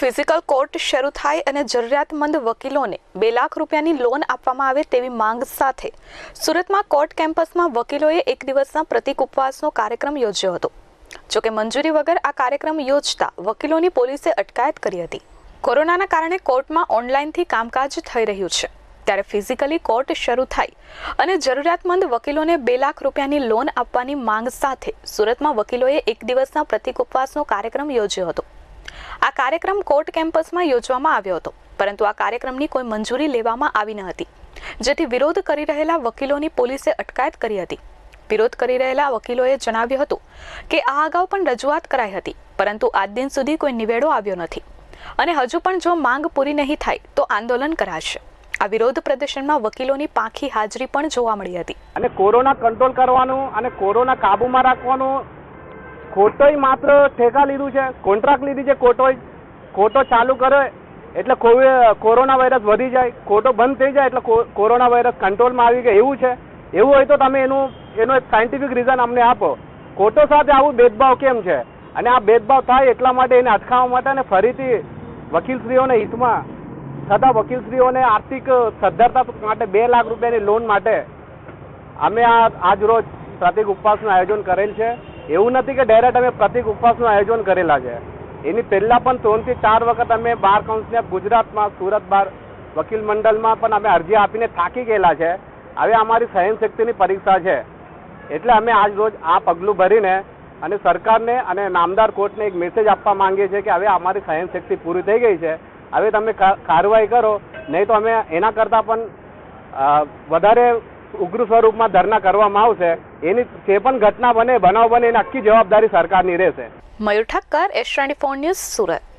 Physical court શરૂ થાય અને જરૂરિયાતમંદ વકીલોને 2 લાખ રૂપિયાની લોન આપવામાં આવે તેવી માંગ સાથે સુરતમાં કોર્ટ કેમ્પસમાં વકીલોએ એક દિવસના પ્રતિક ઉપવાસનો કાર્યક્રમ યોજ્યો હતો। જોકે મંજૂરી વગર આ કાર્યક્રમ યોજતા વકીલોની પોલીસે અટકાયત કરી હતી। કોરોનાના કારણે કોર્ટમાં ઓનલાઈનથી કામકાજ થઈ રહ્યું છે, ત્યારે ફિઝિકલી કોર્ટ શરૂ થાય અને જરૂરિયાતમંદ વકીલોને 2 લાખ રૂપિયાની લોન આપવાની માંગ સાથે સુરતમાં વકીલોએ એક દિવસના પ્રતિક ઉપવાસનો કાર્યક્રમ યોજ્યો હતો। આ કાર્યક્રમ કોર્ટ કેમ્પસમાં યોજવામાં આવ્યો હતો, પરંતુ આ કાર્યક્રમની કોઈ મંજૂરી લેવામાં આવી ન હતી, જેથી વિરોધ કરી રહેલા વકીલોની પોલીસે અટકાયત કરી હતી। વિરોધ કરી રહેલા વકીલોએ જણાવ્યું હતું કે આ અગાઉ પણ રજૂઆત કરાઈ હતી, પરંતુ આજ દિન સુધી કોઈ નિવેડો આવ્યો નથી અને હજુ પણ જો માંગ પૂરી નહીં થાય તો આંદોલન કરાશે। આ વિરોધ પ્રદર્શનમાં વકીલોની પાંખી હાજરી પણ જોવા મળી હતી। અને કોરોના કંટ્રોલ કરવાનું અને કોરોના કાબૂમાં રાખવાનું કોર્ટોય માત્ર ઠેકા લીધું છે, કોન્ટ્રાક્ટ લીધી છે। કોર્ટો ચાલુ કરે એટલે કોરોના વાયરસ વધી જાય, કોર્ટો બંધ થઈ જાય એટલે કોરોના વાયરસ કંટ્રોલમાં આવી ગયો એવું છે। એવું હોય તો તમે એનો એક સાયન્ટિફિક રીઝન અમને આપો। કોર્ટો સાથે આવું ભેદભાવ કેમ છે અને આ ભેદભાવ થાય એટલા માટે એને અટકાવવા માટે અને ફરીથી વકીલશ્રીઓને હિતમાં થતા વકીલશ્રીઓને આર્થિક સદ્ધરતા માટે 2 લાખ રૂપિયાની લોન માટે અમે આજ રોજ પ્રતિક ઉપવાસનું આયોજન કરેલ છે। એવું નથી કે ડાયરેક્ટ અમે પ્રતિક ઉપવાસનું આયોજન કરેલા છે, એની પહેલાં પણ 3 થી 4 વખત અમે બાર કાઉન્સિલ ગુજરાતમાં સુરત બાર વકીલ મંડળમાં પણ અમે અરજી આપીને થાકી ગયેલા છે। હવે અમારી સહનશક્તિની પરીક્ષા છે, એટલે અમે આજ રોજ આ પગલું ભરીને અને સરકારને અને નામદાર કોર્ટને એક મેસેજ આપવા માંગીએ છીએ કે હવે અમારી સહનશક્તિ પૂરી થઈ ગઈ છે, હવે તમે કાર્યવાહી કરો, નહીં તો અમે એના કરતાં પણ વધારે ઉગ્ર સ્વરૂપમાં ધરના કરવામાં આવશે। એની જે પણ ઘટના બનાવ બને એની આખી જવાબદારી સરકારની રહેશે। મયુર ઠક્કર, S24 ન્યૂઝ, સુરત।